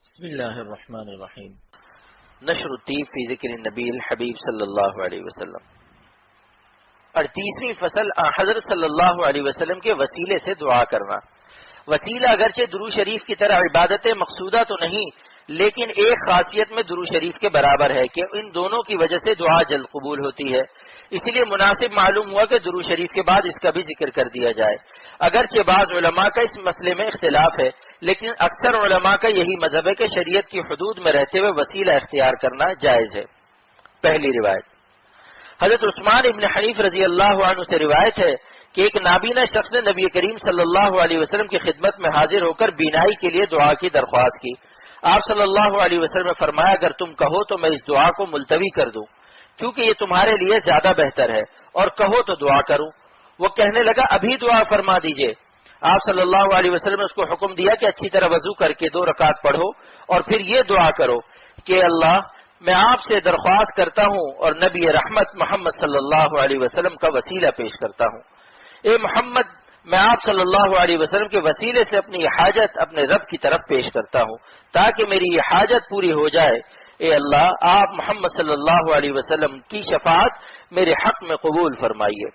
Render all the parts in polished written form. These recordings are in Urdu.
بسم اللہ الرحمن الرحیم۔ نشر الطیب فی ذکر النبی الحبیب صلی اللہ علیہ وسلم۔ 38ویں فصل حضرت صلی اللہ علیہ وسلم کے وسیلے سے دعا کرنا۔ وسیلہ اگرچہ درود شریف کی طرح عبادت مقصودہ تو نہیں، لیکن ایک خاصیت میں درود شریف کے برابر ہے کہ ان دونوں کی وجہ سے دعا جلد قبول ہوتی ہے، اسی لیے مناسب معلوم ہوا کہ درود شریف کے بعد اس کا بھی ذکر کر دیا جائے۔ اگرچہ بعض علماء کا اس مسئلے میں اختلاف ہے، لیکن اکثر علماء کا یہی مذہب ہے کہ شریعت کی حدود میں رہتے ہوئے وسیلہ اختیار کرنا جائز ہے۔ پہلی روایت حضرت عثمان ابن حنیف رضی اللہ عنہ سے روایت ہے کہ ایک نابینا شخص نے نبی کریم صلی اللہ علیہ وسلم کی خدمت میں حاضر ہو کر بینائی کے لیے دعا کی درخواست کی۔ آپ صلی اللہ علیہ وسلم نے فرمایا اگر تم کہو تو میں اس دعا کو ملتوی کر دوں، کیونکہ یہ تمہارے لیے زیادہ بہتر ہے، اور کہو تو دعا کروں۔ وہ کہنے لگا ابھی دعا فرما دیجئے۔ آپ صلی اللہ علیہ وسلم نے اس کو حکم دیا کہ اچھی طرح وضو کر کے 2 رکعت پڑھو اور پھر یہ دعا کرو کہ اللہ میں آپ سے درخواست کرتا ہوں اور نبی رحمت محمد صلی اللہ علیہ وسلم کا وسیلہ پیش کرتا ہوں۔ اے محمد، میں آپ صلی اللہ علیہ وسلم کے وسیلے سے اپنی حاجت اپنے رب کی طرف پیش کرتا ہوں تاکہ میری یہ حاجت پوری ہو جائے۔ اے اللہ، آپ محمد صلی اللہ علیہ وسلم کی شفاعت میرے حق میں قبول فرمائیے۔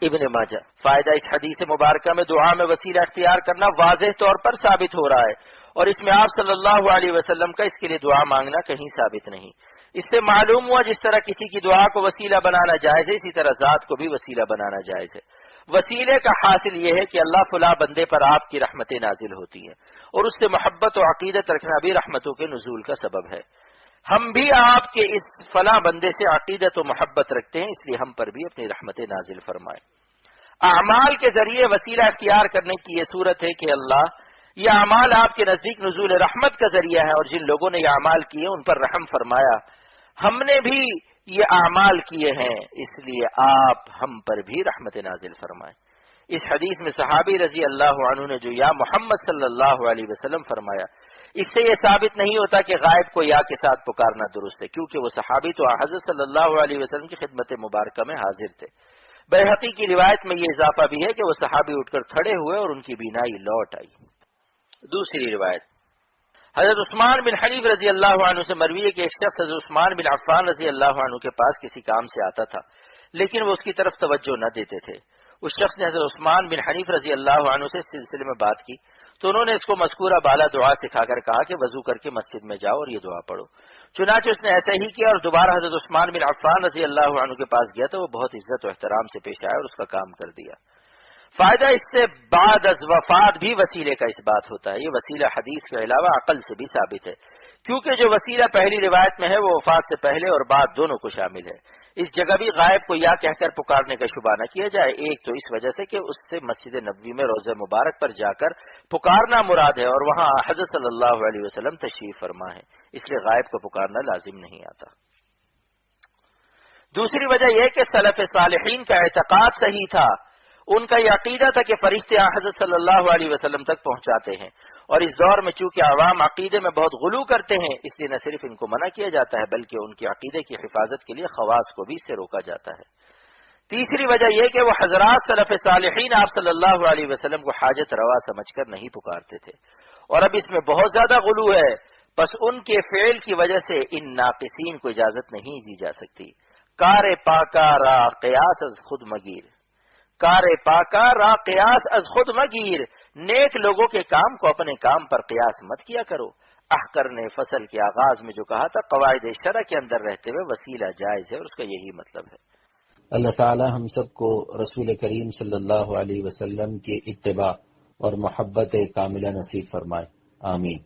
ابن ماجہ۔ فائدہ اس حدیث مبارکہ میں دعا میں وسیلہ اختیار کرنا واضح طور پر ثابت ہو رہا ہے، اور اس میں آپ صلی اللہ علیہ وسلم کا اس کے لیے دعا مانگنا کہیں ثابت نہیں۔ اس سے معلوم ہوا جس طرح کسی کی دعا کو وسیلہ بنانا جائز ہے، اسی طرح ذات کو بھی وسیلہ بنانا جائز ہے۔ وسیلے کا حاصل یہ ہے کہ اللہ فلاں بندے پر آپ کی رحمتیں نازل ہوتی ہیں، اور اس سے محبت و عقیدت رکھنا بھی رحمتوں کے نزول کا سبب ہے۔ ہم بھی آپ کے اس فلاں بندے سے عقیدت و محبت رکھتے ہیں، اس لیے ہم پر بھی اپنی رحمتیں نازل فرمائیں۔ اعمال کے ذریعے وسیلہ اختیار کرنے کی یہ صورت ہے کہ اللہ یہ اعمال آپ کے نزدیک نزول رحمت کا ذریعہ ہے، اور جن لوگوں نے یہ اعمال کیے ان پر رحم فرمایا۔ ہم نے بھی یہ اعمال کیے ہیں، اس لیے آپ ہم پر بھی رحمت نازل فرمائیں۔ اس حدیث میں صحابی رضی اللہ عنہ نے جو یا محمد صلی اللہ علیہ وسلم فرمایا، اس سے یہ ثابت نہیں ہوتا کہ غائب کو یا کے ساتھ پکارنا درست ہے، کیونکہ وہ صحابی تو حضرت صلی اللہ علیہ وسلم کی خدمت مبارکہ میں حاضر تھے۔ بیہقی کی روایت میں یہ اضافہ بھی ہے کہ وہ صحابی اٹھ کر کھڑے ہوئے اور ان کی بینائی لوٹ آئی۔ دوسری روایت حضرت عثمان بن حنیف رضی اللہ عنہ سے مروی ہے کہ ایک شخص حضرت عثمان بن عفان رضی اللہ عنہ کے پاس کسی کام سے آتا تھا، لیکن وہ اس کی طرف توجہ نہ دیتے تھے۔ اس شخص نے حضرت عثمان بن حنیف رضی اللہ عنہ سے اس سلسلے میں بات کی تو انہوں نے اس کو مذکورہ بالا دعا سکھا کر کہا کہ وضو کر کے مسجد میں جاؤ اور یہ دعا پڑھو۔ چنانچہ اس نے ایسا ہی کیا اور دوبارہ حضرت عثمان بن عفان رضی اللہ عنہ کے پاس گیا تو وہ بہت عزت و احترام سے پیش آیا اور اس کا کام کر دیا۔ فائدہ اس سے بعد از وفات بھی وسیلے کا اس بات ہوتا ہے۔ یہ وسیلہ حدیث کے علاوہ عقل سے بھی ثابت ہے، کیونکہ جو وسیلہ پہلی روایت میں ہے وہ وفات سے پہلے اور بعد دونوں کو شامل ہے۔ اس جگہ بھی غائب کو یا کہہ کر پکارنے کا شبہ نہ کیا جائے، ایک تو اس وجہ سے کہ اس سے مسجد نبوی میں روضہ مبارک پر جا کر پکارنا مراد ہے، اور وہاں حضرت صلی اللہ علیہ وسلم تشریف فرما ہے، اس لیے غائب کو پکارنا لازم نہیں آتا۔ دوسری وجہ یہ کہ سلف صالحین کا اعتقاد صحیح تھا، ان کا یہ عقیدہ تھا کہ فرشتے حضرت صلی اللہ علیہ وسلم تک پہنچاتے ہیں، اور اس دور میں چونکہ عوام عقیدے میں بہت غلو کرتے ہیں، اس لیے نہ صرف ان کو منع کیا جاتا ہے بلکہ ان کی عقیدے کی حفاظت کے لیے خواص کو بھی اس سے روکا جاتا ہے۔ تیسری وجہ یہ کہ وہ حضرات سلف صالحین آپ صلی اللہ علیہ وسلم کو حاجت روا سمجھ کر نہیں پکارتے تھے، اور اب اس میں بہت زیادہ غلو ہے، بس ان کے فعل کی وجہ سے ان ناقصین کو اجازت نہیں دی جا سکتی۔ کار پاکا را قیاس از خود مگیر، کار پاکا را قیاس از خود مگیر، نیک لوگوں کے کام کو اپنے کام پر قیاس مت کیا کرو۔ احقر نے فصل کے آغاز میں جو کہا تھا قواعد شرع کے اندر رہتے ہوئے وسیلہ جائز ہے، اور اس کا یہی مطلب ہے۔ اللہ تعالی ہم سب کو رسول کریم صلی اللہ علیہ وسلم کی اتباع اور محبت کاملہ نصیب فرمائے، آمین۔